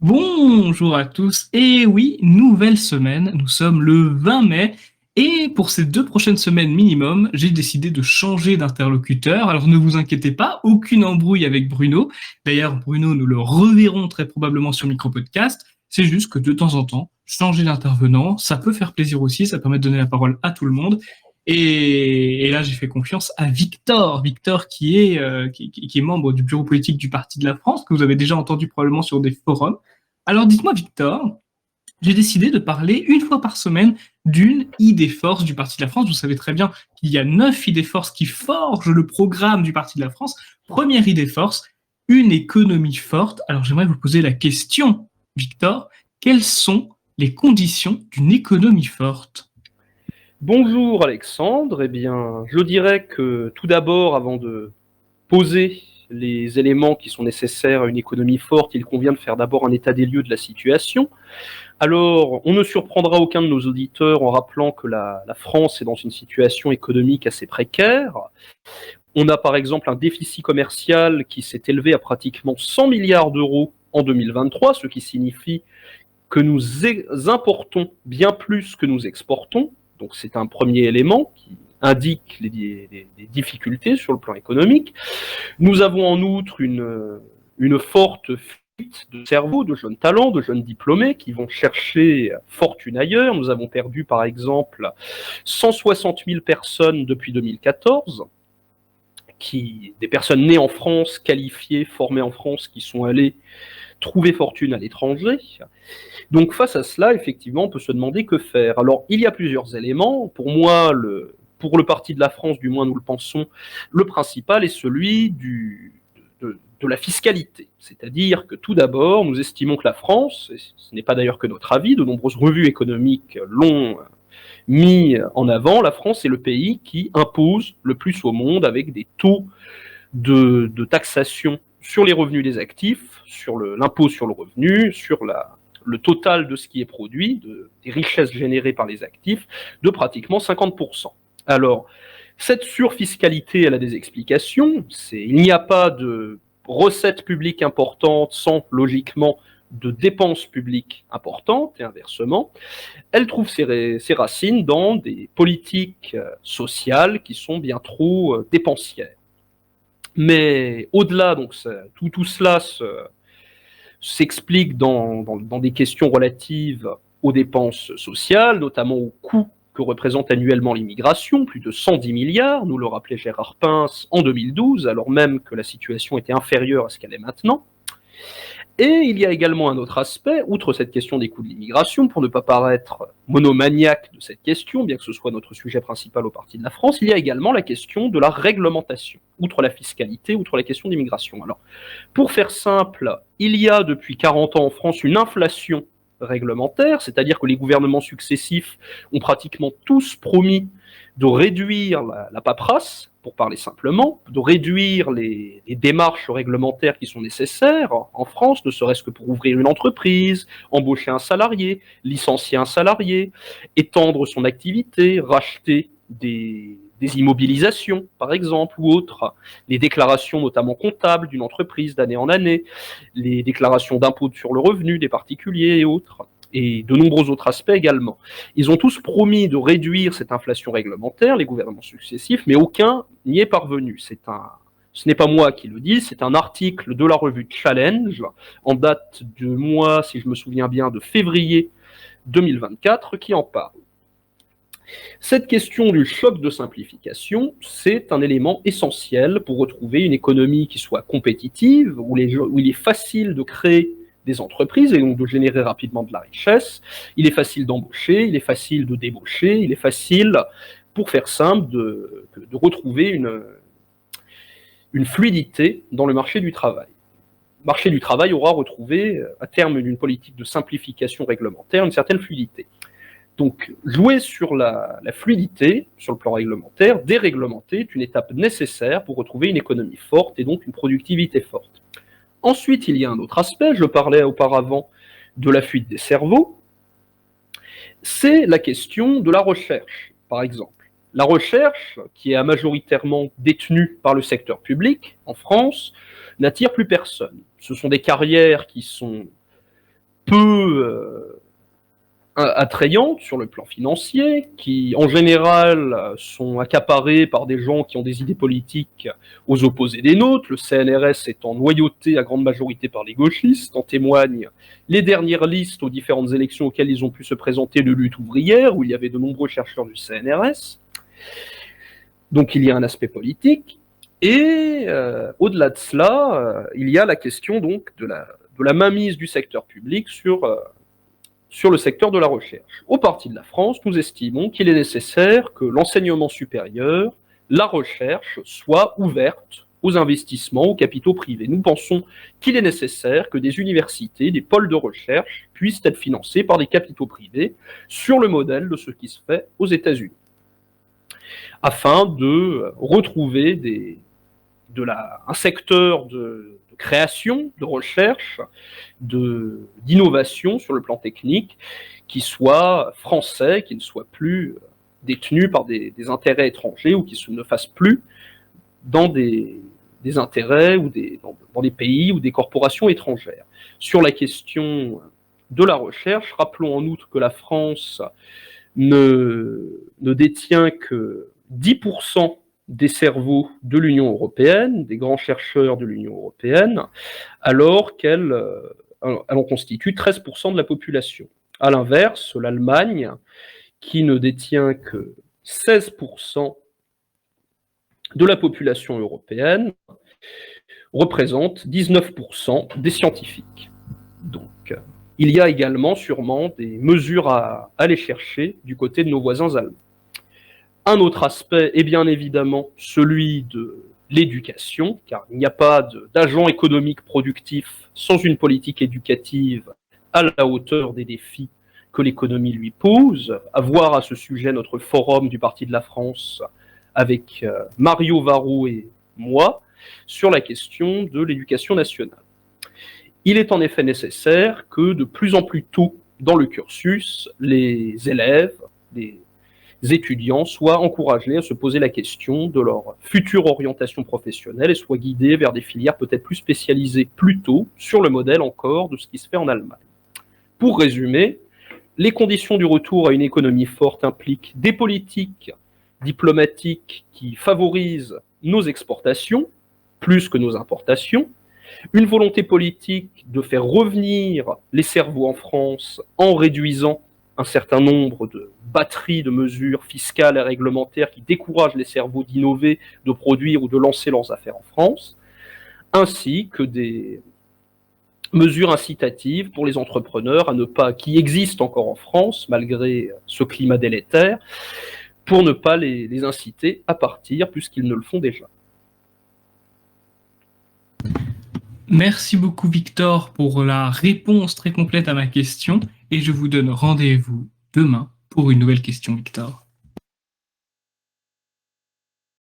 Bonjour à tous, et oui, nouvelle semaine, nous sommes le 20 mai, et pour ces 2 prochaines semaines minimum, j'ai décidé de changer d'interlocuteur, alors ne vous inquiétez pas, aucune embrouille avec Bruno, d'ailleurs Bruno, nous le reverrons très probablement sur Micro-Podcast, c'est juste que de temps en temps, changer d'intervenant, ça peut faire plaisir aussi, ça permet de donner la parole à tout le monde, et là j'ai fait confiance à Victor, Victor qui est membre du bureau politique du Parti de la France, que vous avez déjà entendu probablement sur des forums. Alors dites-moi, Victor, j'ai décidé de parler une fois par semaine d'une idée force du Parti de la France. Vous savez très bien qu'il y a 9 idées forces qui forgent le programme du Parti de la France. Première idée force, une économie forte. Alors j'aimerais vous poser la question, Victor, quelles sont les conditions d'une économie forte? Bonjour Alexandre, je dirais que tout d'abord, avant de poser les éléments qui sont nécessaires à une économie forte, il convient de faire d'abord un état des lieux de la situation. Alors, on ne surprendra aucun de nos auditeurs en rappelant que la France est dans une situation économique assez précaire. On a par exemple un déficit commercial qui s'est élevé à pratiquement 100 milliards d'euros en 2023, ce qui signifie que nous importons bien plus que nous exportons. Donc c'est un premier élément qui indique les difficultés sur le plan économique. Nous avons en outre une forte fuite de cerveaux, de jeunes talents, de jeunes diplômés qui vont chercher fortune ailleurs. Nous avons perdu par exemple 160 000 personnes depuis 2014, des personnes nées en France, qualifiées, formées en France, qui sont allées trouver fortune à l'étranger. Donc face à cela, effectivement, on peut se demander que faire. Alors, il y a plusieurs éléments. Pour moi, pour le Parti de la France, du moins nous le pensons, le principal est celui de la fiscalité. C'est-à-dire que tout d'abord, nous estimons que la France, et ce n'est pas d'ailleurs que notre avis, de nombreuses revues économiques l'ont mis en avant, la France est le pays qui impose le plus au monde avec des taux de taxation sur les revenus des actifs, sur l'impôt sur le revenu, sur le total de ce qui est produit, des richesses générées par les actifs, de pratiquement 50%. Alors, cette surfiscalité, elle a des explications. Il n'y a pas de recettes publiques importantes sans, logiquement, de dépenses publiques importantes, et inversement. Elle trouve ses racines dans des politiques sociales qui sont bien trop dépensières. Mais au-delà, donc tout cela s'explique dans des questions relatives aux dépenses sociales, notamment au coût que représente annuellement l'immigration, plus de 110 milliards, nous le rappelait Gérard Pince en 2012, alors même que la situation était inférieure à ce qu'elle est maintenant. Et il y a également un autre aspect, outre cette question des coûts de l'immigration, pour ne pas paraître monomaniaque de cette question, bien que ce soit notre sujet principal au Parti de la France, il y a également la question de la réglementation, outre la fiscalité, outre la question d'immigration. Alors, pour faire simple, il y a depuis 40 ans en France une inflation réglementaire, c'est-à-dire que les gouvernements successifs ont pratiquement tous promis de réduire la paperasse, pour parler simplement, de réduire les démarches réglementaires qui sont nécessaires en France, ne serait-ce que pour ouvrir une entreprise, embaucher un salarié, licencier un salarié, étendre son activité, racheter des immobilisations, par exemple, ou autres, les déclarations notamment comptables d'une entreprise d'année en année, les déclarations d'impôt sur le revenu des particuliers et autres, et de nombreux autres aspects également. Ils ont tous promis de réduire cette inflation réglementaire, les gouvernements successifs, mais aucun n'y est parvenu. Ce n'est pas moi qui le dis, c'est un article de la revue Challenge, en date du mois, si je me souviens bien, de février 2024, qui en parle. Cette question du choc de simplification, c'est un élément essentiel pour retrouver une économie qui soit compétitive, où il est facile de créer des entreprises et donc de générer rapidement de la richesse. Il est facile d'embaucher, il est facile de débaucher, il est facile, pour faire simple, de retrouver une fluidité dans le marché du travail. Le marché du travail aura retrouvé, à terme d'une politique de simplification réglementaire, une certaine fluidité. Donc, jouer sur la fluidité, sur le plan réglementaire, déréglementer, est une étape nécessaire pour retrouver une économie forte et donc une productivité forte. Ensuite, il y a un autre aspect, je parlais auparavant de la fuite des cerveaux, c'est la question de la recherche, par exemple. La recherche, qui est majoritairement détenue par le secteur public en France, n'attire plus personne. Ce sont des carrières qui sont peu attrayantes sur le plan financier, qui en général sont accaparées par des gens qui ont des idées politiques aux opposés des nôtres, le CNRS étant noyauté à grande majorité par les gauchistes. En témoignent les dernières listes aux différentes élections auxquelles ils ont pu se présenter de lutte ouvrière, où il y avait de nombreux chercheurs du CNRS. Donc il y a un aspect politique. Et au-delà de cela, il y a la question donc de la mainmise du secteur public sur le secteur de la recherche. Au Parti de la France, nous estimons qu'il est nécessaire que l'enseignement supérieur, la recherche, soit ouverte aux investissements, aux capitaux privés. Nous pensons qu'il est nécessaire que des universités, des pôles de recherche puissent être financés par des capitaux privés sur le modèle de ce qui se fait aux États-Unis, afin de retrouver un secteur de création, de recherche, d'innovation sur le plan technique, qui soit français, qui ne soit plus détenu par des intérêts étrangers, ou qui ne fasse plus dans des intérêts ou dans des pays ou des corporations étrangères. Sur la question de la recherche, rappelons en outre que la France ne détient que 10% des cerveaux de l'Union européenne, des grands chercheurs de l'Union européenne, alors qu'elle en constitue 13% de la population. À l'inverse, l'Allemagne, qui ne détient que 16% de la population européenne, représente 19% des scientifiques. Donc, il y a également sûrement des mesures à aller chercher du côté de nos voisins allemands. Un autre aspect est bien évidemment celui de l'éducation, car il n'y a pas d'agent économique productif sans une politique éducative à la hauteur des défis que l'économie lui pose. À voir à ce sujet notre forum du Parti de la France avec Mario Varro et moi sur la question de l'éducation nationale. Il est en effet nécessaire que de plus en plus tôt dans le cursus, les élèves, les étudiants soient encouragés à se poser la question de leur future orientation professionnelle et soient guidés vers des filières peut-être plus spécialisées plus tôt, sur le modèle encore de ce qui se fait en Allemagne. Pour résumer, les conditions du retour à une économie forte impliquent des politiques diplomatiques qui favorisent nos exportations plus que nos importations, une volonté politique de faire revenir les cerveaux en France en réduisant un certain nombre de batteries de mesures fiscales et réglementaires qui découragent les cerveaux d'innover, de produire ou de lancer leurs affaires en France, ainsi que des mesures incitatives pour les entrepreneurs qui existent encore en France, malgré ce climat délétère, pour ne pas les inciter à partir, puisqu'ils ne le font déjà. Merci beaucoup Victor pour la réponse très complète à ma question et je vous donne rendez-vous demain pour une nouvelle question Victor.